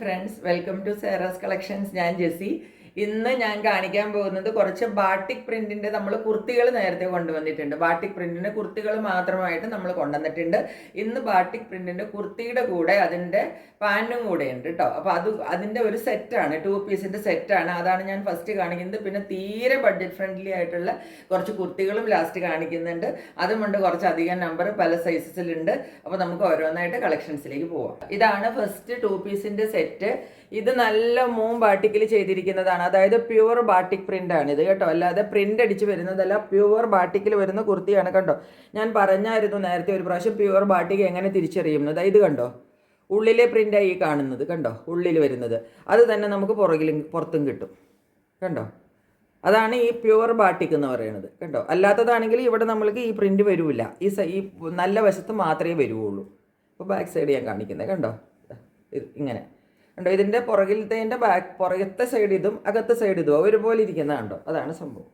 Friends, welcome to സേറാസ് collections. ഞാൻ Jessy. ഇന്ന് ഞാൻ കാണിക്കാൻ പോകുന്നത് കുറച്ച് ബാട്ടിക് പ്രിന്റിന്റെ നമ്മൾ കുർത്തികൾ നേരത്തെ കൊണ്ടുവന്നിട്ടുണ്ട്. ബാട്ടിക് പ്രിന്റിന്റെ കുർത്തികൾ മാത്രമായിട്ട് നമ്മൾ കൊണ്ടുവന്നിട്ടുണ്ട്. ഇന്ന് ബാട്ടിക് പ്രിന്റിന്റെ കുർത്തിയുടെ കൂടെ അതിന്റെ പാൻറ്റും കൂടെ ഉണ്ട് കേട്ടോ. അപ്പോൾ അതിന്റെ ഒരു സെറ്റാണ്, 2 പീസിന്റെ സെറ്റാണ്. അതാണ് ഞാൻ ഫസ്റ്റ് കാണിക്കുന്നത്. പിന്നെ തീരെ ബഡ്ജറ്റ് ഫ്രണ്ട്ലി ആയിട്ടുള്ള കുറച്ച് കുർത്തികളും ലാസ്റ്റ് കാണിക്കുന്നുണ്ട്. അതുമുണ്ട് കുറച്ചധികം നമ്പർ, പല സൈസസിലുണ്ട്. അപ്പോൾ നമുക്ക് ഓരോന്നായിട്ട് കളക്ഷൻസിലേക്ക് പോവാം. ഇതാണ് ഫസ്റ്റ് 2 പീസിന്റെ സെറ്റ്. ഇത് നല്ല ബാട്ടിക്കിൽ ചെയ്തിരിക്കുന്നതാണ്. അതായത് പ്യുവർ ബാട്ടിക് പ്രിന്റ് ആണ് ഇത് കേട്ടോ, അല്ലാതെ പ്രിന്റ് അടിച്ച് വരുന്നതല്ല. പ്യുവർ ബാട്ടിക്കിൽ വരുന്ന കുർത്തിയാണ് കണ്ടോ. ഞാൻ പറഞ്ഞായിരുന്നു നേരത്തെ ഒരു പ്രാവശ്യം പ്യുവർ ബാട്ടിക് എങ്ങനെ തിരിച്ചറിയുന്നത്. ഇത് കണ്ടോ, ഉള്ളിലെ പ്രിന്റായി കാണുന്നത് കണ്ടോ, ഉള്ളിൽ വരുന്നത് അത് തന്നെ നമുക്ക് പുറത്തും കിട്ടും കണ്ടോ. അതാണ് ഈ പ്യുവർ ബാട്ടിക് എന്ന് പറയുന്നത് കണ്ടോ. അല്ലാത്തതാണെങ്കിൽ ഇവിടെ നമ്മൾക്ക് ഈ പ്രിന്റ് വരില്ല, ഈ നല്ല വശത്ത് മാത്രമേ വരുള്ളൂ. അപ്പോൾ ബാക്ക് സൈഡ് ഞാൻ കാണിക്കുന്നത് കണ്ടോ, ഇങ്ങനെ കണ്ടോ. ഇതിൻ്റെ പുറകിലത്തെ പുറകത്തെ സൈഡ് ഇതും അകത്തെ സൈഡ് ഇതും ഒരുപോലെ ഇരിക്കുന്ന കണ്ടോ. അതാണ് സംഭവം.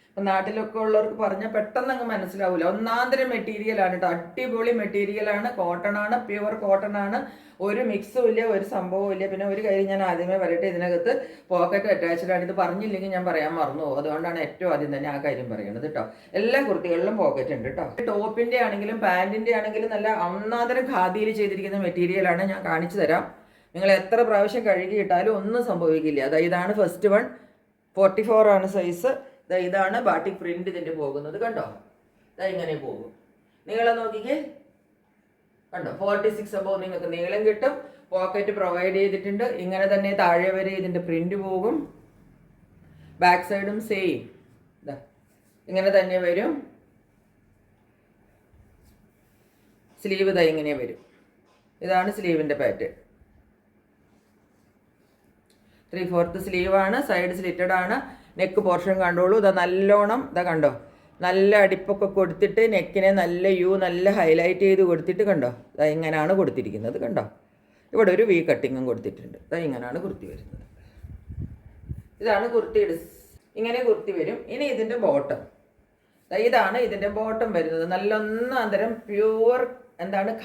അപ്പം നാട്ടിലൊക്കെ ഉള്ളവർക്ക് പറഞ്ഞാൽ പെട്ടെന്ന് അങ്ങ് മനസ്സിലാവില്ല. ഒന്നാന്തരം മെറ്റീരിയലാണ് കേട്ടോ, അടിപൊളി മെറ്റീരിയലാണ്, കോട്ടണാണ്, പ്യുവർ കോട്ടണാണ്. ഒരു മിക്സും ഇല്ല, ഒരു സംഭവവും ഇല്ല. പിന്നെ ഒരു കാര്യം ഞാൻ ആദ്യമേ പറയട്ടെ, ഇതിനകത്ത് പോക്കറ്റ് അറ്റാച്ച്ഡ് ആണ്. ഇത് പറഞ്ഞില്ലെങ്കിൽ ഞാൻ പറയാൻ മറന്നു പോകും. അതുകൊണ്ടാണ് ഏറ്റവും ആദ്യം തന്നെ ആ കാര്യം പറയുന്നത് കേട്ടോ. എല്ലാ കുർത്തികളിലും പോക്കറ്റ് ഉണ്ട് കേട്ടോ. ടോപ്പിൻ്റെ ആണെങ്കിലും പാൻറ്റിൻ്റെ ആണെങ്കിലും നല്ല ഒന്നാന്തരം ഖാദിയിൽ ചെയ്തിരിക്കുന്ന മെറ്റീരിയലാണ്. ഞാൻ കാണിച്ചു തരാം. നിങ്ങൾ എത്ര പ്രാവശ്യം കഴുകിയിട്ടാലും ഒന്നും സംഭവിക്കില്ല. അതായത് ഇതാണ് ഫസ്റ്റ് വൺ, 44 ആണ് സൈസ്. ഇതാണ് ബാട്ടിക് പ്രിന്റ് ഇതിൻ്റെ പോകുന്നത് കണ്ടോ. ഇങ്ങനെ പോകും. നീളം നോക്കിക്കേ കണ്ടോ, 46 അബോ നിങ്ങൾക്ക് നീളം കിട്ടും. പോക്കറ്റ് പ്രൊവൈഡ് ചെയ്തിട്ടുണ്ട്. ഇങ്ങനെ തന്നെ താഴെ വരെ ഇതിൻ്റെ പ്രിന്റ് പോകും. ബാക്ക് സൈഡും സെയിം ഇങ്ങനെ തന്നെ വരും. സ്ലീവ് ഇങ്ങനെ വരും. ഇതാണ് സ്ലീവിൻ്റെ പാറ്റേൺ. 3/4 സ്ലീവാണ്. സൈഡ് സ്ലിറ്റഡ് ആണ്. നെക്ക് പോർഷൻ കണ്ടോളൂ. നല്ലോണം കണ്ടോ, നല്ല അടിപ്പൊക്കെ കൊടുത്തിട്ട് നെക്കിനെ നല്ല ഹൈലൈറ്റ് ചെയ്ത് കൊടുത്തിട്ട് കണ്ടോ, ഇങ്ങനെയാണ് കൊടുത്തിരിക്കുന്നത് കണ്ടോ. ഇവിടെ ഒരു വി കട്ടിങ്ങും കൊടുത്തിട്ടുണ്ട്. ഇങ്ങനെയാണ് കുർത്തി വരുന്നത്. ഇതാണ് കുർത്തിയുടെ ഇങ്ങനെ കുർത്തി വരും. ഇനി ഇതിൻ്റെ ബോട്ടം, ഇതാണ് ഇതിൻ്റെ ബോട്ടം വരുന്നത്. നല്ല ഒന്നാന്തരം പ്യുവർ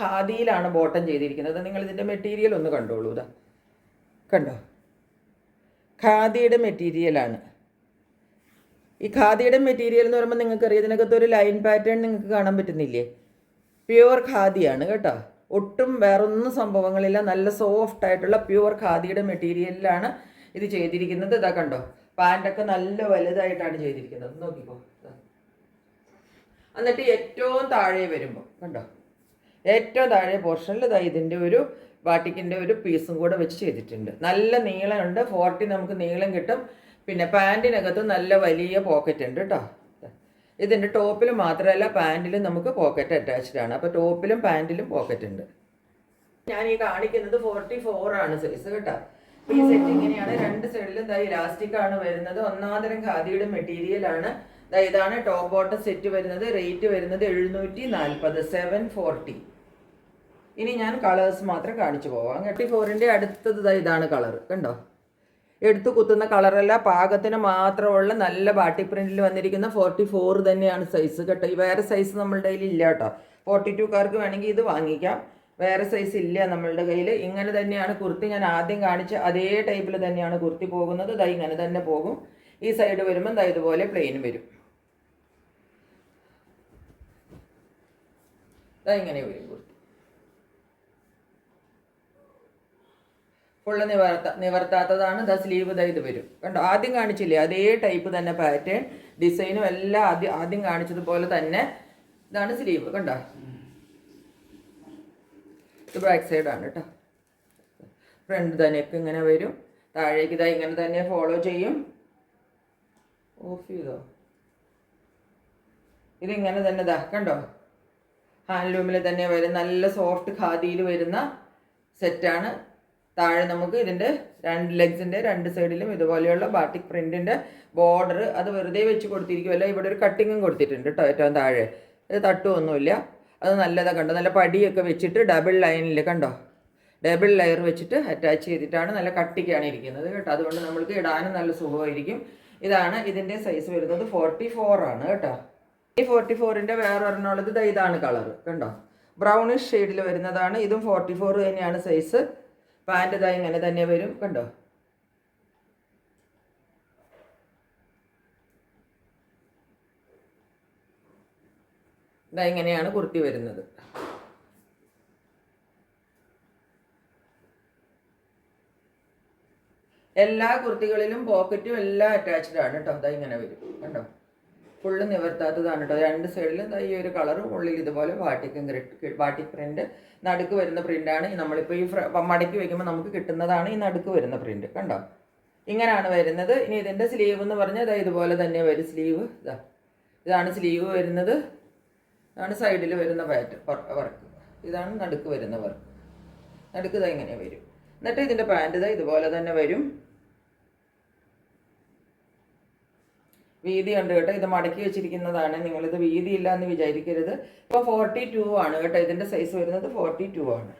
ഖാദിയിലാണ് ബോട്ടം ചെയ്തിരിക്കുന്നത്. നിങ്ങൾ ഇതിൻ്റെ മെറ്റീരിയൽ ഒന്ന് കണ്ടോളൂ. കണ്ടോ, ഖാദിയുടെ മെറ്റീരിയലാണ്. ഈ ഖാദിയുടെ മെറ്റീരിയൽ എന്ന് പറയുമ്പോൾ നിങ്ങൾക്കറിയാം, ഇതിനകത്ത് ഒരു ലൈൻ പാറ്റേൺ നിങ്ങൾക്ക് കാണാൻ പറ്റുന്നില്ലേ. പ്യുവർ ഖാദിയാണ് കേട്ടോ. ഒട്ടും വേറൊന്നും സംഭവങ്ങളില്ല. നല്ല സോഫ്റ്റ് ആയിട്ടുള്ള പ്യുവർ ഖാദിയുടെ മെറ്റീരിയലിലാണ് ഇത് ചെയ്തിരിക്കുന്നത്. കണ്ടോ, പാൻറ്റൊക്കെ നല്ല വലുതായിട്ടാണ് ചെയ്തിരിക്കുന്നത്. നോക്കിക്കോ. എന്നിട്ട് ഏറ്റവും താഴെ വരുമ്പോൾ കണ്ടോ, ഏറ്റവും താഴെ പോർഷനിൽ ഇതിൻ്റെ ഒരു ബാട്ടിക്കിൻ്റെ ഒരു പീസും കൂടെ വെച്ച് ചെയ്തിട്ടുണ്ട്. നല്ല നീളമുണ്ട്, 40 നമുക്ക് നീളം കിട്ടും. പിന്നെ പാൻറ്റിനകത്ത് നല്ല വലിയ പോക്കറ്റ് ഉണ്ട് കേട്ടോ. ഇതിൻ്റെ ടോപ്പിൽ മാത്രമല്ല പാൻറ്റിലും നമുക്ക് പോക്കറ്റ് അറ്റാച്ച്ഡ് ആണ്. അപ്പോൾ ടോപ്പിലും പാൻറ്റിലും പോക്കറ്റ് ഉണ്ട്. ഞാൻ ഈ കാണിക്കുന്നത് 44 ആണ് സൈസ് കേട്ടോ. ഈ സെറ്റ് ഇങ്ങനെയാണ്. രണ്ട് സൈഡിലും ഇലാസ്റ്റിക് ആണ് വരുന്നത്. ഒന്നാന്തരം ഖാദിയുടെ മെറ്റീരിയലാണ്. ഇതാണ് ടോപ്പ് ബോട്ടം സെറ്റ് വരുന്നത്. റേറ്റ് വരുന്നത് 740, 740. ഇനി ഞാൻ കളേഴ്സ് മാത്രം കാണിച്ചു പോവാം. 34ൻ്റെ അടുത്തത് ഇതാണ് കളർ കണ്ടോ. എടുത്തു കുത്തുന്ന കളറല്ല, പാകത്തിന് മാത്രമുള്ള നല്ല ബാട്ടിക് പ്രിന്റിൽ വന്നിരിക്കുന്ന 44 തന്നെയാണ് സൈസ് കേട്ടോ. ഈ വേറെ സൈസ് നമ്മളുടെ കയ്യിൽ ഇല്ല കേട്ടോ. 42കാർക്ക് വേണമെങ്കിൽ ഇത് വാങ്ങിക്കാം. വേറെ സൈസ് ഇല്ല നമ്മളുടെ കയ്യിൽ. ഇങ്ങനെ തന്നെയാണ് കുർത്തി. ഞാൻ ആദ്യം കാണിച്ച അതേ ടൈപ്പിൽ തന്നെയാണ് കുർത്തി പോകുന്നത്. ഇങ്ങനെ തന്നെ പോകും. ഈ സൈഡ് വരുമ്പോൾ ഇതുപോലെ പ്ലെയിൻ വരും. ഇങ്ങനെ വരും കുർത്തി. ഫുള്ള് നിവർത്താത്തതാണ്. സ്ലീവ് ഇത് വരും കണ്ടോ. ആദ്യം കാണിച്ചില്ലേ അതേ ടൈപ്പ് തന്നെ പാറ്റേൺ, ഡിസൈനും എല്ലാം ആദ്യം കാണിച്ചതുപോലെ തന്നെ. ഇതാണ് സ്ലീവ് കണ്ടോ. ഇത് ബാക്ക് സൈഡാണ് കേട്ടോ. ഫ്രണ്ട് തന്നെയൊക്കെ ഇങ്ങനെ വരും. താഴേക്ക് ഇങ്ങനെ തന്നെ ഫോളോ ചെയ്യും. ഓഫ് ചെയ്തോ. ഇതിങ്ങനെ തന്നെ കണ്ടോ, ഹാൻഡ്ലൂമിൽ തന്നെ വരും. നല്ല സോഫ്റ്റ് ഖാദിയിൽ വരുന്ന സെറ്റാണ്. താഴെ നമുക്ക് ഇതിൻ്റെ ലെഗ്സിൻ്റെ രണ്ട് സൈഡിലും ഇതുപോലെയുള്ള ബാട്ടിക് പ്രിൻറ്റിൻ്റെ ബോർഡർ അത് വെറുതെ വെച്ച് കൊടുത്തിരിക്കുമല്ലോ. ഇവിടെ ഒരു കട്ടിങ്ങും കൊടുത്തിട്ടുണ്ട് കേട്ടോ. ഏറ്റവും താഴെ ഇത് തട്ടുമൊന്നുമില്ല. അത് നല്ലതാണ് കണ്ടോ. നല്ല പടിയൊക്കെ വെച്ചിട്ട് ഡബിൾ ലൈനിൽ കണ്ടോ, ഡബിൾ ലെയർ വെച്ചിട്ട് അറ്റാച്ച് ചെയ്തിട്ടാണ് നല്ല കട്ടിക്കാണ് ഇരിക്കുന്നത് കേട്ടോ. അതുകൊണ്ട് നമ്മൾക്ക് ഇടാനും നല്ല സുഖമായിരിക്കും. ഇതാണ് ഇതിൻ്റെ സൈസ് വരുന്നത്. 44 ആണ് കേട്ടോ. ഈ 44ൻ്റെ വേറെ ഒരെണ്ണമുള്ളത് ഇതാണ് കളർ കണ്ടോ. ബ്രൗണിഷ് ഷെയ്ഡിൽ വരുന്നതാണ്. ഇതും 44 തന്നെയാണ് സൈസ്. പാൻറ് ഇതാ ഇങ്ങനെ തന്നെ വരും, കണ്ടോ. ഇതാ ഇങ്ങനെയാണ് കുർത്തി വരുന്നത്. എല്ലാ കുർത്തികളിലും പോക്കറ്റും എല്ലാം അറ്റാച്ച്ഡ് ആണ് കേട്ടോ. അതാ ഇങ്ങനെ വരും, കണ്ടോ. ഫുള്ള് നിവർത്താത്തതാണ് കേട്ടോ. രണ്ട് സൈഡിലും ഈ ഒരു കളറും, ഉള്ളിൽ ഇതുപോലെ ബാട്ടിക് പ്രിന്റ്, നടുക്ക് വരുന്ന പ്രിന്റാണ് നമ്മളിപ്പോൾ ഈ മടക്കി വെക്കുമ്പോൾ നമുക്ക് കിട്ടുന്നതാണ് ഈ നടുക്ക് വരുന്ന പ്രിന്റ്, കണ്ടോ. ഇങ്ങനെയാണ് വരുന്നത്. ഇനി ഇതിൻ്റെ സ്ലീവ് എന്ന് പറഞ്ഞാൽ ഇതാ ഇതുപോലെ തന്നെ വരും സ്ലീവ്. ഇതാണ് സ്ലീവ് വരുന്നത്. ഇതാണ് സൈഡിൽ വരുന്ന വർക്ക്. ഇതാണ് നടുക്ക് വരുന്ന വർക്ക്. നടുക്ക് ഇതാ ഇങ്ങനെ വരും. എന്നിട്ട് ഇതിൻ്റെ പാൻറ് ഇതാ ഇതുപോലെ തന്നെ വരും. വീതി ഉണ്ട് കേട്ടോ. ഇത് മടക്കി വെച്ചിരിക്കുന്നതാണ്, നിങ്ങളിത് വീതി ഇല്ല എന്ന് വിചാരിക്കരുത്. ഇപ്പോൾ 42 ആണ് കേട്ടോ. ഇതിൻ്റെ സൈസ് വരുന്നത് 42 ആണ്.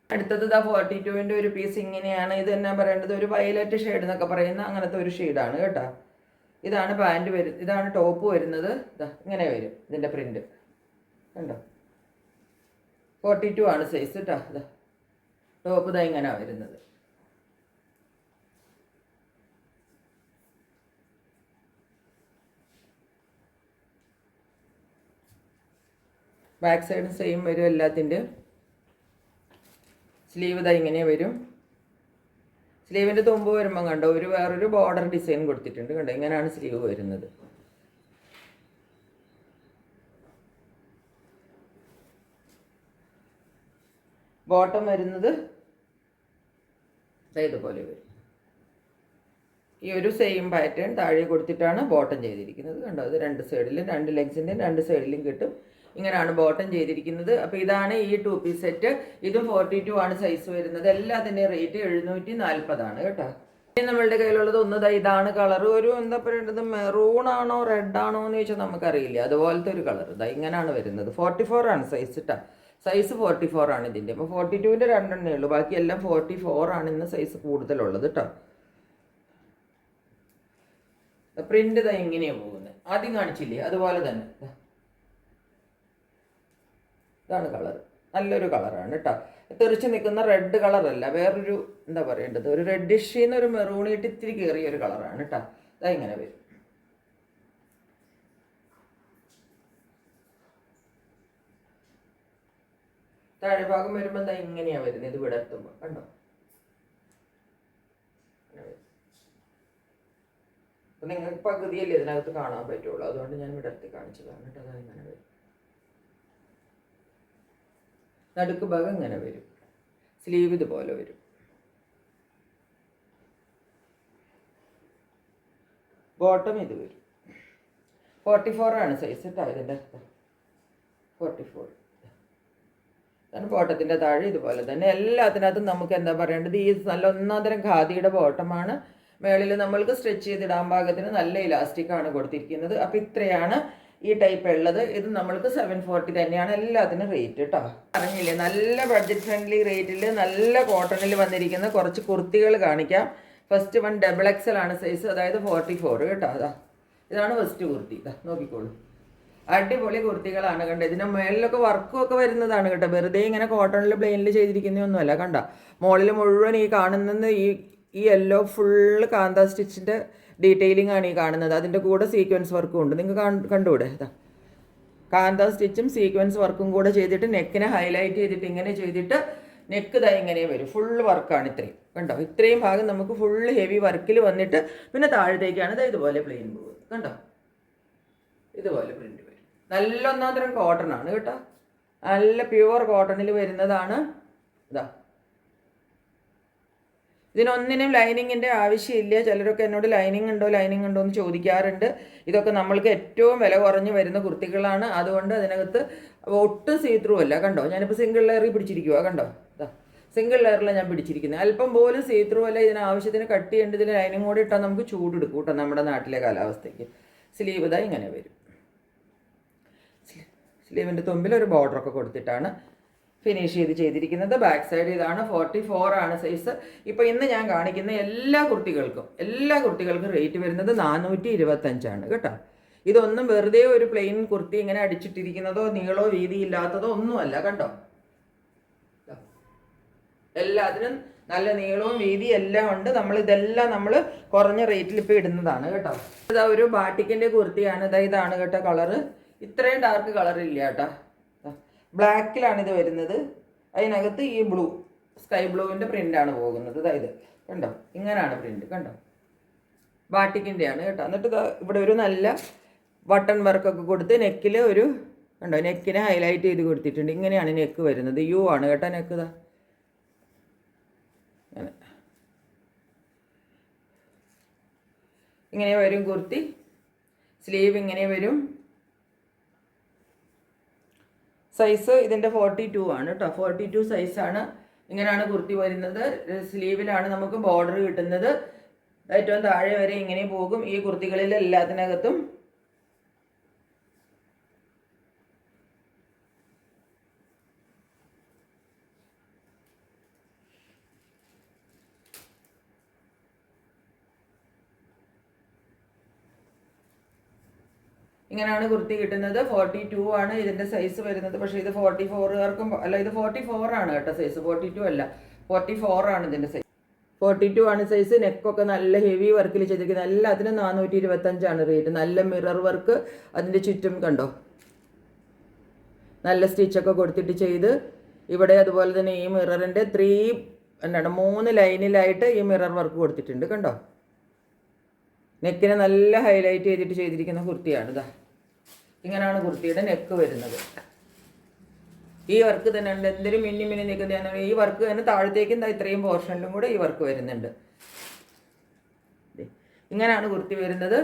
അടുത്തത് ഇതാ 42-ൻ്റെ ഒരു പീസ് ഇങ്ങനെയാണ്. ഇത് എന്നാ പറയേണ്ടത്, ഒരു വയലറ്റ് ഷെയ്ഡ് എന്നൊക്കെ പറയുന്ന അങ്ങനത്തെ ഒരു ഷെയ്ഡാണ് കേട്ടോ. ഇതാണ് പാൻറ് ഇതാണ് ടോപ്പ് വരുന്നത്. ഇതാ ഇങ്ങനെ വരും ഇതിൻ്റെ പ്രിന്റ്, കണ്ടോ. 42 ആണ് സൈസ് കേട്ടോ. ഇതാ ടോപ്പ് ഇതാ ഇങ്ങനെയാണ് വരുന്നത്. ബാക്ക് സൈഡ് സെയിം വരും എല്ലാത്തിൻ്റെ. സ്ലീവ് ഇതാ ഇങ്ങനെ വരും. സ്ലീവിൻ്റെ തുമ്പ് വരുമ്പം കണ്ടോ വേറൊരു ബോർഡർ ഡിസൈൻ കൊടുത്തിട്ടുണ്ട്, കണ്ടോ. ഇങ്ങനെയാണ് സ്ലീവ് വരുന്നത്. ബോട്ടം വരുന്നത് ഇതുപോലെ വരും. ഈ ഒരു സെയിം പാറ്റേൺ താഴെ കൊടുത്തിട്ടാണ് ബോട്ടം ചെയ്തിരിക്കുന്നത്, കണ്ടോ. അത് രണ്ട് സൈഡിലും, രണ്ട് ലെഗ്സിൻ്റെയും രണ്ട് സൈഡിലും കിട്ടും. ഇങ്ങനെയാണ് ബോട്ടം ചെയ്തിരിക്കുന്നത്. അപ്പോൾ ഇതാണ് ഈ 2 പീസ് സെറ്റ്. ഇതും 42 ആണ് സൈസ് വരുന്നത്. എല്ലാത്തിൻ്റെയും റേറ്റ് 740 ആണ് കേട്ടോ. ഇനി നമ്മളുടെ കയ്യിലുള്ളത് ഇതാണ് കളർ. ഒരു എന്താ പറയേണ്ടത്, മെറൂൺ ആണോ റെഡ് ആണോ എന്ന് ചോദിച്ചാൽ നമുക്കറിയില്ല. അതുപോലത്തെ ഒരു കളർ ഇങ്ങനെയാണ് വരുന്നത്. 44 ആണ് സൈസ് കേട്ടോ. സൈസ് 44 ആണ് ഇതിൻ്റെ. അപ്പോൾ 42-ൻ്റെ 2 എണ്ണേ ഉള്ളൂ, ബാക്കി എല്ലാം 44 ആണ് ഇന്ന് സൈസ് കൂടുതലുള്ളത് കേട്ടോ. പ്രിന്റ് ഇങ്ങനെയാണ് പോകുന്നത്. ആദ്യം കാണിച്ചില്ലേ അതുപോലെ തന്നെ. ഇതാണ് കളർ. നല്ലൊരു കളറാണ് കേട്ടോ. തെറിച്ച് നിൽക്കുന്ന റെഡ് കളറല്ല, വേറൊരു എന്താ പറയേണ്ടത്, ഒരു റെഡിഷിന്ന് ഒരു മെറൂണിയിട്ട് ഇത്തിരി കയറിയ ഒരു കളറാണ് കേട്ടോ. ഇങ്ങനെ വരും. താഴെ ഭാഗം വരുമ്പോൾ ഇങ്ങനെയാണ് വരുന്നത്. ഇത് വിടർത്തുമ്പോൾ കണ്ടോ. അപ്പം നിങ്ങൾക്ക് പകുതിയല്ലേ ഇതിനകത്ത് കാണാൻ പറ്റുള്ളൂ, അതുകൊണ്ട് ഞാൻ വിടർത്തി കാണിച്ചതാണ് കേട്ടോ. ഇങ്ങനെ വരും. നടുക്ക് ഭാഗം ഇങ്ങനെ വരും. സ്ലീവ് ഇതുപോലെ വരും. ബോട്ടം ഇത് വരും. 44 ആണ് സൈസ് കേട്ടോ. ഇതിൻ്റെ 44 അതാണ് ബോട്ടത്തിൻ്റെ താഴെ. ഇതുപോലെ തന്നെ എല്ലാത്തിനകത്തും നമുക്ക് എന്താ പറയേണ്ടത്, ഈ നല്ല ഒന്നാന്തരം ഖാദിയുടെ ബോട്ടമാണ്. മേളിൽ നമ്മൾക്ക് സ്ട്രെച്ച് ചെയ്തിടാൻ പാകത്തിന് നല്ല ഇലാസ്റ്റിക്കാണ് കൊടുത്തിരിക്കുന്നത്. അപ്പോൾ ഇത്രയാണ് ഈ ടൈപ്പ് ഉള്ളത്. ഇത് നമ്മൾക്ക് 740 തന്നെയാണ് എല്ലാത്തിനും റേറ്റ് കേട്ടോ. അറിഞ്ഞില്ലേ, നല്ല ബഡ്ജറ്റ് ഫ്രണ്ട്ലി റേറ്റിൽ നല്ല കോട്ടണിൽ വന്നിരിക്കുന്ന കുറച്ച് കുർത്തികൾ കാണിക്കാം. ഫസ്റ്റ് വൺ XXL ആണ് സൈസ്, അതായത് 44 കേട്ടോ. ഇതാണ് ഫസ്റ്റ് കുർത്തി. നോക്കിക്കോളൂ, അടിപൊളി കുർത്തികളാണ് കണ്ടോ. ഇതിൻ്റെ മുകളിലൊക്കെ വർക്കും ഒക്കെ വരുന്നതാണ് കേട്ടോ. വെറുതെ ഇങ്ങനെ കോട്ടണിൽ പ്ലെയിനിൽ ചെയ്തിരിക്കുന്നതൊന്നുമല്ല. കണ്ടോ, മുകളിൽ മുഴുവൻ ഈ കാണുന്നത് ഈ യെല്ലോ ഫുള്ള് കാന്ത സ്റ്റിച്ചിൻ്റെ ഡീറ്റെയിലിംഗ് ആണ് ഈ കാണുന്നത്. അതിൻ്റെ കൂടെ സീക്വൻസ് വർക്കും ഉണ്ട്. നിങ്ങൾക്ക് കണ്ടുകൂടെ, കാന്ത സ്റ്റിച്ചും സീക്വൻസ് വർക്കും കൂടെ ചെയ്തിട്ട് നെക്കിനെ ഹൈലൈറ്റ് ചെയ്തിട്ട് ഇങ്ങനെ ചെയ്തിട്ട് നെക്ക് ഇങ്ങനെ വരും. ഫുള്ള് വർക്കാണ് ഇത്രയും, കണ്ടോ. ഇത്രയും ഭാഗം നമുക്ക് ഫുള്ള് ഹെവി വർക്കിൽ വന്നിട്ട് പിന്നെ താഴത്തേക്കാണ് ഇതുപോലെ പ്ലെയിൻ പോകുന്നത്, കണ്ടോ. ഇതുപോലെ പ്രിന്റ് വരും. നല്ല ഒന്നാന്തരം കോട്ടൺ ആണ് കേട്ടോ. നല്ല പ്യുവർ കോട്ടണിൽ വരുന്നതാണ്. ഇതിനൊന്നിനും ലൈനിങ്ങിൻ്റെ ആവശ്യമില്ല. ചിലരൊക്കെ എന്നോട് ലൈനിങ് ഉണ്ടോ എന്ന് ചോദിക്കാറുണ്ട്. ഇതൊക്കെ നമ്മൾക്ക് ഏറ്റവും വില കുറഞ്ഞ് വരുന്ന കുർത്തികളാണ്. അതുകൊണ്ട് അതിനകത്ത് ഒട്ടും സീത്രൂ അല്ല, കണ്ടോ. ഞാനിപ്പോൾ സിംഗിൾ ലെയറിൽ പിടിച്ചിരിക്കുക, കണ്ടോ. സിംഗിൾ ലെയറിലാണ് ഞാൻ പിടിച്ചിരിക്കുന്നത്. അല്പം പോലും സീത്രൂ അല്ല. ഇതിന് ആവശ്യത്തിന് കട്ട് ചെയ്യേണ്ടത്. ഇതിൽ ലൈനിങ് കൂടി ഇട്ടാൽ നമുക്ക് ചൂടെടുക്കും കേട്ടോ നമ്മുടെ നാട്ടിലെ കാലാവസ്ഥയ്ക്ക്. സ്ലീവ് ഇങ്ങനെ വരും. സ്ലീവിൻ്റെ തുമ്പിൽ ഒരു ബോർഡറൊക്കെ കൊടുത്തിട്ടാണ് ഫിനിഷ് ചെയ്തിരിക്കുന്നത്. ബാക്ക് സൈഡ് ഇതാണ്. 44 ആണ് സൈസ്. ഇപ്പോൾ ഇന്ന് ഞാൻ കാണിക്കുന്ന എല്ലാ കുർത്തികൾക്കും റേറ്റ് വരുന്നത് 425 ആണ് കേട്ടോ. ഇതൊന്നും വെറുതെ ഒരു പ്ലെയിൻ കുർത്തി ഇങ്ങനെ അടിച്ചിട്ടിരിക്കുന്നതോ നീളോ വീതി ഇല്ലാത്തതോ ഒന്നുമല്ല, കണ്ടോ. എല്ലാത്തിനും നല്ല നീളവും വീതിയും എല്ലാം ഉണ്ട്. ഇതെല്ലാം നമ്മൾ കുറഞ്ഞ റേറ്റിൽ ഇപ്പോൾ ഇടുന്നതാണ് കേട്ടോ. ഇതാ ഒരു ബാട്ടിക്കിൻ്റെ കുർത്തിയാണ്. ഇതാണ് കേട്ടോ കളറ്. ഇത്രയും ഡാർക്ക് കളറില്ല കേട്ടോ. ബ്ലാക്കിലാണ് ഇത് വരുന്നത്. അതിനകത്ത് ഈ ബ്ലൂ, സ്കൈ ബ്ലൂവിൻ്റെ പ്രിൻ്റാണ് പോകുന്നത്. ഇത് കണ്ടോ, ഇങ്ങനെയാണ് പ്രിൻ്റ് കണ്ടോ, ബാട്ടിക്കിൻ്റെയാണ് കേട്ടോ. എന്നിട്ട് ഇവിടെ ഒരു നല്ല ബട്ടൺ വർക്കൊക്കെ കൊടുത്ത് നെക്കിൽ ഒരു കണ്ടോ, നെക്കിനെ ഹൈലൈറ്റ് ചെയ്ത് കൊടുത്തിട്ടുണ്ട്. ഇങ്ങനെയാണ് നെക്ക് വരുന്നത്. യു ആണ് കേട്ടോ നെക്ക്. ഇങ്ങനെ വരും കുർത്തി. സ്ലീവ് ഇങ്ങനെ വരും. സൈസ് ഇതിൻ്റെ 42 ആണ് കേട്ടോ. 42 സൈസാണ്. ഇങ്ങനെയാണ് കുർത്തി വരുന്നത്. സ്ലീവിലാണ് നമുക്ക് ബോർഡർ കിട്ടുന്നത്. ഏറ്റവും താഴെ വരെ ഇങ്ങനെ പോകും. ഈ കുർത്തികളിൽ എല്ലാത്തിനകത്തും ഇങ്ങനെയാണ് കുർത്തി കിട്ടുന്നത്. 42 ആണ് ഇതിൻ്റെ സൈസ് വരുന്നത്. പക്ഷേ ഇത് 44കാർക്കും അല്ല, ഇത് 44 ആണ് കേട്ടോ സൈസ്. 42 അല്ല, 44 ആണ് ഇതിൻ്റെ സൈസ്. 42 ആണ് സൈസ്. നെക്കൊക്കെ നല്ല ഹെവി വർക്കിൽ ചെയ്തിരിക്കുന്നത്. എല്ലാത്തിനും 425 റേറ്റ്. നല്ല മിറർ വർക്ക് അതിൻ്റെ ചുറ്റും കണ്ടോ, നല്ല സ്റ്റിച്ചൊക്കെ കൊടുത്തിട്ട് ചെയ്ത്. ഇവിടെ അതുപോലെ തന്നെ ഈ മിററിൻ്റെ 3 ലൈനിലായിട്ട് ഈ മിറർ വർക്ക് കൊടുത്തിട്ടുണ്ട് കണ്ടോ. നെക്കിനെ നല്ല ഹൈലൈറ്റ് ചെയ്തിട്ട് ചെയ്തിരിക്കുന്ന കുർത്തിയാണ്. ഇങ്ങനെയാണ് കുർത്തിയുടെ നെക്ക് വരുന്നത്. ഈ വർക്ക് തന്നെ ഉണ്ട്. എന്തൊരു മിന്നി നിൽക്കുന്നതാണ്. ഈ വർക്ക് തന്നെ താഴത്തേക്കും ഇത്രയും പോർഷനിലും കൂടെ ഈ വർക്ക് വരുന്നുണ്ട്. ഇങ്ങനെയാണ് കുർത്തി വരുന്നത്.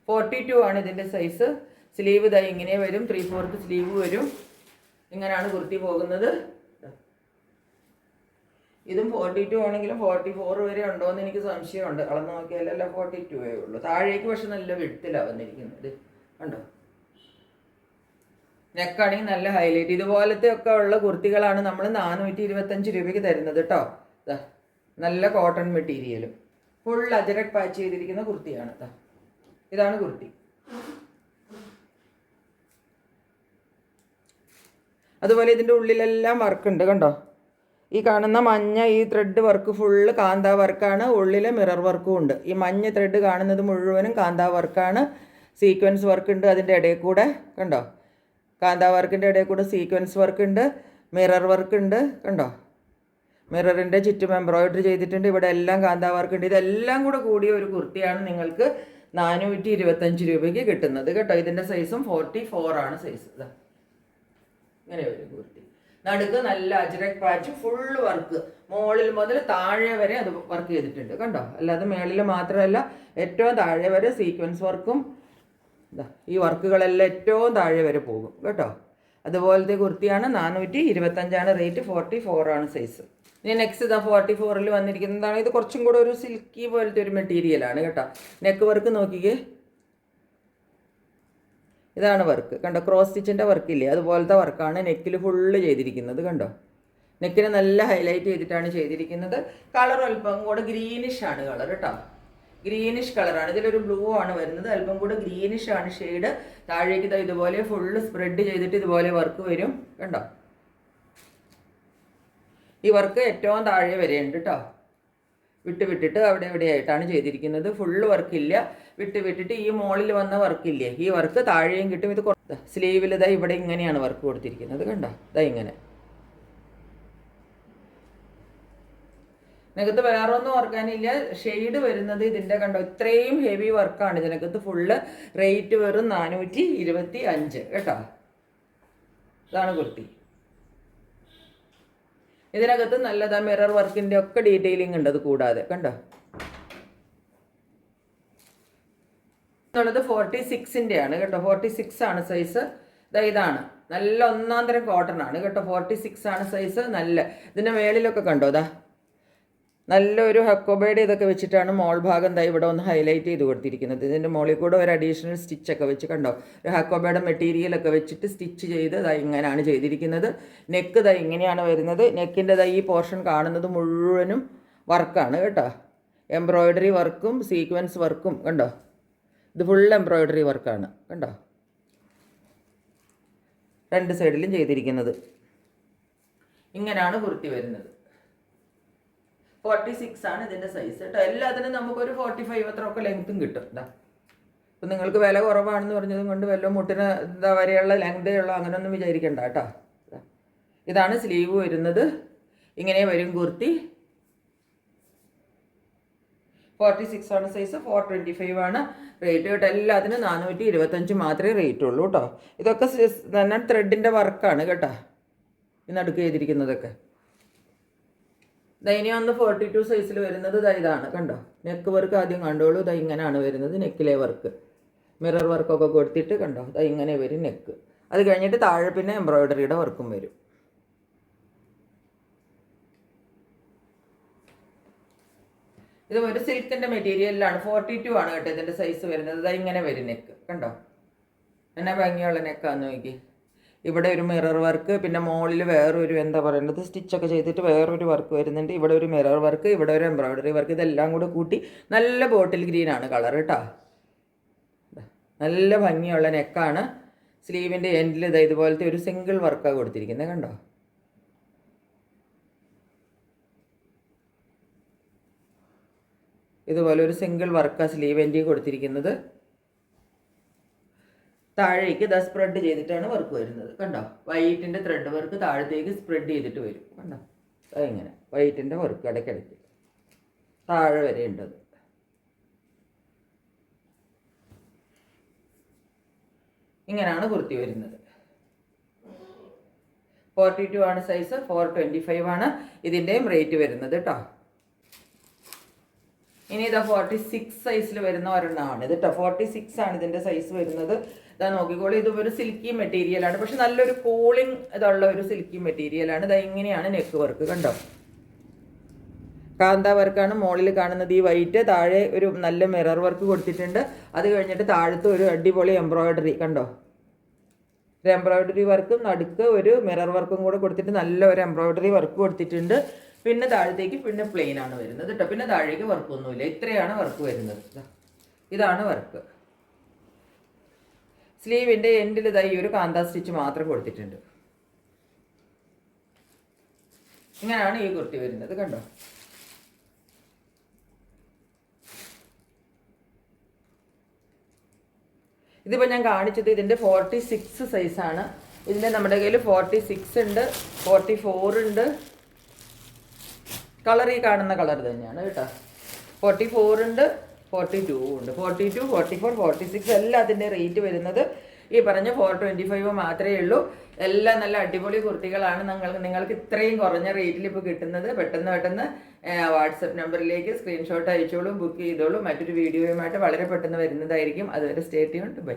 42 ആണ് ഇതിൻ്റെ സൈസ്. സ്ലീവ് ഇങ്ങനെ വരും. 3/4 സ്ലീവ് വരും. ഇങ്ങനെയാണ് കുർത്തി പോകുന്നത്. ഇതും 42 ആണെങ്കിലും 44 വരെ ഉണ്ടോ എന്ന് എനിക്ക് സംശയമുണ്ട്. അളന്ന് നോക്കിയാലല്ല 42 ഉള്ളൂ. താഴേക്ക് പക്ഷെ നല്ല വിടുത്തിലാണ് വന്നിരിക്കുന്നത് കണ്ടോ. നെക്കാണെങ്കിൽ നല്ല ഹൈലൈറ്റ്. ഇതുപോലത്തെ ഒക്കെ ഉള്ള കുർത്തികളാണ് നമ്മൾ 425 രൂപയ്ക്ക് തരുന്നത് കേട്ടോ. നല്ല കോട്ടൺ മെറ്റീരിയലും ഫുൾ അജരക് പാച്ച് ചെയ്തിരിക്കുന്ന കുർത്തിയാണ്. ഇതാണ് കുർത്തി. അതുപോലെ ഇതിൻ്റെ ഉള്ളിലെല്ലാം വർക്കുണ്ട് കണ്ടോ. ഈ കാണുന്ന മഞ്ഞ ഈ ത്രെഡ് വർക്ക് ഫുള്ള് കാന്താ വർക്കാണ്. ഉള്ളിൽ മിറർ വർക്കും ഉണ്ട്. ഈ മഞ്ഞ ത്രെഡ് കാണുന്നത് മുഴുവനും കാന്താ വർക്കാണ്. സീക്വൻസ് വർക്ക് ഉണ്ട് അതിൻ്റെ ഇടയിൽ കൂടെ കണ്ടോ. കാന്താ വർക്കിൻ്റെ ഇടയിൽ കൂടെ സീക്വൻസ് വർക്ക് ഉണ്ട്, മിറർ വർക്ക് ഉണ്ട് കണ്ടോ. മിററിൻ്റെ ചുറ്റും എംബ്രോയിഡറി ചെയ്തിട്ടുണ്ട്. ഇവിടെ എല്ലാം കാന്താ വർക്ക് ഉണ്ട്. ഇതെല്ലാം കൂടെ കൂടിയ ഒരു കുർത്തിയാണ് നിങ്ങൾക്ക് 425 രൂപയ്ക്ക് കിട്ടുന്നത് കേട്ടോ. ഇതിൻ്റെ സൈസും 44 ആണ് സൈസ്. ഇങ്ങനെ ഒരു കുർത്തി. നടുക്ക് നല്ല അജ്രക് പാച്ച് ഫുള്ള് വർക്ക്. മുകളിൽ മുതൽ താഴെ വരെ അത് വർക്ക് ചെയ്തിട്ടുണ്ട് കണ്ടോ. അല്ലാതെ മേളിൽ മാത്രമല്ല, ഏറ്റവും താഴെ വരെ സീക്വൻസ് വർക്കും ഈ വർക്കുകളെല്ലാം ഏറ്റവും താഴെ വരെ പോകും കേട്ടോ. അതുപോലത്തെ കുർത്തിയാണ്. 425 റേറ്റ്. 44 ആണ് സൈസ്. ഇനി നെക്സ്റ്റ് 44 വന്നിരിക്കുന്നതാണ്. ഇത് കുറച്ചും കൂടെ ഒരു സിൽക്കി പോലത്തെ ഒരു മെറ്റീരിയലാണ് കേട്ടോ. നെക്ക് വർക്ക് നോക്കിക്കേ. ഇതാണ് വർക്ക് കണ്ടോ. ക്രോസ് സ്റ്റിച്ചിൻ്റെ വർക്കില്ലേ, അതുപോലത്തെ വർക്കാണ് നെക്കിൽ ഫുള്ള് ചെയ്തിരിക്കുന്നത് കണ്ടോ. നെക്കിനെ നല്ല ഹൈലൈറ്റ് ചെയ്തിട്ടാണ് ചെയ്തിരിക്കുന്നത്. കളർ അല്പം കൂടെ ഗ്രീനിഷ് ആണ് കളർ കേട്ടോ. ഗ്രീനിഷ് കളറാണ്. ഇതിലൊരു ബ്ലൂ ആണ് വരുന്നത്. അല്പം കൂടെ ഗ്രീനിഷ് ആണ് ഷെയ്ഡ്. താഴേക്ക് ഇതുപോലെ ഫുള്ള് സ്പ്രെഡ് ചെയ്തിട്ട് ഇതുപോലെ വർക്ക് വരും കണ്ടോ. ഈ വർക്ക് ഏറ്റവും താഴെ വരെ ഉണ്ട് കേട്ടോ. വിട്ടിട്ട് അവിടെ എവിടെയായിട്ടാണ് ചെയ്തിരിക്കുന്നത്. ഫുള്ള് വർക്കില്ല. വിട്ടിട്ട് ഈ മോളിൽ വന്ന വർക്കില്ലേ, ഈ വർക്ക് താഴെയും കിട്ടും. ഇത് സ്ലീവിൽ ഇവിടെ ഇങ്ങനെയാണ് വർക്ക് കൊടുത്തിരിക്കുന്നത് കണ്ടോ. ഇങ്ങനെ ഇതിനകത്ത് വേറെ ഒന്നും ഓർക്കാനില്ല. ഷെയ്ഡ് വരുന്നത് ഇതിൻ്റെ കണ്ടോ. ഇത്രയും ഹെവി വർക്കാണ് ഇതിനകത്ത്. ഫുള്ള് റേറ്റ് വെറും 425 കേട്ടോ. ഇതാണ് കുർത്തി. ഇതിനകത്ത് നല്ലതാ മിറർ വർക്കിൻ്റെ ഒക്കെ ഡീറ്റെയിലിംഗ് ഉണ്ട്. അത് കൂടാതെ കണ്ടോ എന്നുള്ളത് 46 ആണ് കേട്ടോ. 46 ആണ് സൈസ്. ഇതാണ് നല്ല ഒന്നാം തരം കോട്ടൺ ആണ് കേട്ടോ. 46 ആണ് സൈസ്. നല്ല ഇതിൻ്റെ മേളിലൊക്കെ കണ്ടോ. നല്ലൊരു ഹക്കോബയുടെ ഇതൊക്കെ വെച്ചിട്ടാണ് മോൾ ഭാഗം ഇവിടെ ഒന്ന് ഹൈലൈറ്റ് ചെയ്ത് കൊടുത്തിരിക്കുന്നത്. ഇതിൻ്റെ മുകളിൽ കൂടെ ഒരു അഡീഷണൽ സ്റ്റിച്ചൊക്കെ വെച്ച് കണ്ടോ. ഒരു ഹക്കോബയുടെ മെറ്റീരിയലൊക്കെ വെച്ചിട്ട് സ്റ്റിച്ച് ചെയ്ത് ഇങ്ങനെയാണ് ചെയ്തിരിക്കുന്നത്. നെക്ക് ഇങ്ങനെയാണ് വരുന്നത്. നെക്കിൻ്റെ ഈ പോർഷൻ കാണുന്നത് മുഴുവനും വർക്കാണ് കേട്ടോ. എംബ്രോയിഡറി വർക്കും സീക്വൻസ് വർക്കും കണ്ടോ. ഇത് ഫുൾ എംബ്രോയിഡറി വർക്കാണ് കണ്ടോ. രണ്ട് സൈഡിലും ചെയ്തിരിക്കുന്നത്. ഇങ്ങനെയാണ് കുർത്തി വരുന്നത്. 46 ആണ് ഇതിൻ്റെ സൈസ് കേട്ടോ. എല്ലാത്തിനും നമുക്കൊരു 45 അത്രയൊക്കെ ലെങ്ത്തും കിട്ടും. ഇതാ ഇപ്പം നിങ്ങൾക്ക് വില കുറവാണെന്ന് പറഞ്ഞതും കൊണ്ട് വല്ല മുട്ടിന് എന്താ വരെയുള്ള ലെങ്തേ ഉള്ളൂ അങ്ങനെയൊന്നും വിചാരിക്കണ്ട കേട്ടോ. ഇതാണ് സ്ലീവ് വരുന്നത്. ഇങ്ങനെ വരും കുർത്തി. 46 ആണ് സൈസ്, 425 ആണ് റേറ്റ് കേട്ടോ. എല്ലാത്തിനും 425 മാത്രമേ റേറ്റ് ഉള്ളൂ കേട്ടോ. ഇതൊക്കെ തന്നെ ത്രെഡിൻ്റെ വർക്കാണ് കേട്ടോ ഈ നടുക്ക് ചെയ്തിരിക്കുന്നതൊക്കെ. ഇനി ഒന്ന് 42 സൈസിൽ വരുന്നത് ഇതാണ് കണ്ടോ. നെക്ക് വർക്ക് ആദ്യം കണ്ടോളൂ. ഇങ്ങനെയാണ് വരുന്നത് നെക്കിലെ വർക്ക്. മിറർ വർക്കൊക്കെ കൊടുത്തിട്ട് കണ്ടോ ഇങ്ങനെ വരും നെക്ക്. അത് കഴിഞ്ഞിട്ട് താഴെ പിന്നെ എംബ്രോയിഡറിയുടെ വർക്കും വരും. ഇത് ഒരു സിൽക്കിൻ്റെ മെറ്റീരിയലിലാണ്. 42 ആണ് കേട്ടോ ഇതിൻ്റെ സൈസ് വരുന്നത്. ഇങ്ങനെ വരും നെക്ക് കണ്ടോ. എന്നാ ഭംഗിയുള്ള നെക്കാന്ന് നോക്കി. ഇവിടെ ഒരു മിറർ വർക്ക്, പിന്നെ മുകളിൽ വേറൊരു എന്താ പറയേണ്ടത് സ്റ്റിച്ചൊക്കെ ചെയ്തിട്ട് വേറൊരു വർക്ക് വരുന്നുണ്ട്. ഇവിടെ ഒരു മിറർ വർക്ക്, ഇവിടെ ഒരു എംബ്രോയിഡറി വർക്ക്. ഇതെല്ലാം കൂടെ കൂട്ടി നല്ല ബോട്ടിൽ ഗ്രീൻ ആണ് കളർ കേട്ടോ. നല്ല ഭംഗിയുള്ള നെക്കാണ്. സ്ലീവിൻ്റെ എൻഡിൽ ഇതുപോലത്തെ ഒരു സിംഗിൾ വർക്കാണ് കൊടുത്തിരിക്കുന്നത് കണ്ടോ. ഇതുപോലെ ഒരു സിംഗിൾ വർക്കാണ് സ്ലീവ് എൻഡിൽ കൊടുത്തിരിക്കുന്നത്. താഴേക്ക് സ്പ്രെഡ് ചെയ്തിട്ടാണ് വർക്ക് വരുന്നത് കണ്ടോ. വൈറ്റിൻ്റെ ത്രെഡ് വർക്ക് താഴത്തേക്ക് സ്പ്രെഡ് ചെയ്തിട്ട് വരും കണ്ടോ. ഇങ്ങനെ വൈറ്റിൻ്റെ വർക്ക് ഇടയ്ക്കിടയ്ക്ക് താഴെ വരെ ഉണ്ടത്. ഇങ്ങനെയാണ് കുർത്തി വരുന്നത്. 42 ആണ് സൈസ്, 425 ആണ് ഇതിൻ്റെയും റേറ്റ് വരുന്നത് കേട്ടോ. ഇനി ഇതാ 46 സൈസിൽ വരുന്ന ഒരെണ്ണമാണ് ഇത് കേട്ടോ. 46 ആണ് ഇതിൻ്റെ സൈസ് വരുന്നത്. ഇതാ നോക്കിക്കോളൂ. ഇത് ഒരു സിൽക്കി മെറ്റീരിയലാണ്, പക്ഷെ നല്ലൊരു കൂളിംഗ് ഇതുള്ള ഒരു സിൽക്കി മെറ്റീരിയലാണ്. ഇതാ ഇങ്ങനെയാണ് നെക്ക് വർക്ക് കണ്ടോ. കാന്ത വർക്കാണ് മുകളിൽ കാണുന്നത് ഈ വൈറ്റ്. താഴെ ഒരു നല്ല മിറർ വർക്ക് കൊടുത്തിട്ടുണ്ട്. അത് കഴിഞ്ഞിട്ട് താഴത്ത് ഒരു അടിപൊളി എംബ്രോയിഡറി കണ്ടോ. ഒരു എംബ്രോയിഡറി വർക്കും നടുക്ക് ഒരു മിറർ വർക്കും കൂടെ കൊടുത്തിട്ട് നല്ല ഒരു എംബ്രോയിഡറി വർക്ക് കൊടുത്തിട്ടുണ്ട്. പിന്നെ താഴത്തേക്ക് പിന്നെ പ്ലെയിൻ ആണ് വരുന്നത് കേട്ടോ. പിന്നെ താഴേക്ക് വർക്കൊന്നുമില്ല. ഇത്രയാണ് വർക്ക് വരുന്നത്. ഇതാണ് വർക്ക്. സ്ലീവിൻ്റെ എൻഡിൽ ഈ ഒരു കാന്ത സ്റ്റിച്ച് മാത്രം കൊടുത്തിട്ടുണ്ട്. ഇങ്ങനെയാണ് ഈ കുർത്തി വരുന്നത് കണ്ടോ. ഇതിപ്പോൾ ഞാൻ കാണിച്ചത് ഇതിൻ്റെ 46 സൈസാണ്. ഇതിൻ്റെ നമ്മുടെ കയ്യിൽ 46 ഉണ്ട്, 44 ഉണ്ട്. കളർ ഈ കാണുന്ന കളർ തന്നെയാണ് കേട്ടോ. 44 ഉണ്ട്, 42 ഉണ്ട്. 42, 44, 46 എല്ലാത്തിൻ്റെ റേറ്റ് വരുന്നത് ഈ പറഞ്ഞ 425 മാത്രമേ ഉള്ളൂ. എല്ലാം നല്ല അടിപൊളി കുർത്തികളാണ് നിങ്ങൾക്ക് ഇത്രയും കുറഞ്ഞ റേറ്റിൽ ഇപ്പോൾ കിട്ടുന്നത്. പെട്ടെന്ന് വാട്സപ്പ് നമ്പറിലേക്ക് സ്ക്രീൻഷോട്ട് അയച്ചോളൂ, ബുക്ക് ചെയ്തോളൂ. മറ്റൊരു വീഡിയോയുമായിട്ട് വളരെ പെട്ടെന്ന് വരുന്നതായിരിക്കും. അതുവരെ സ്റ്റേ ട്യൂൺഡ്. ബൈ.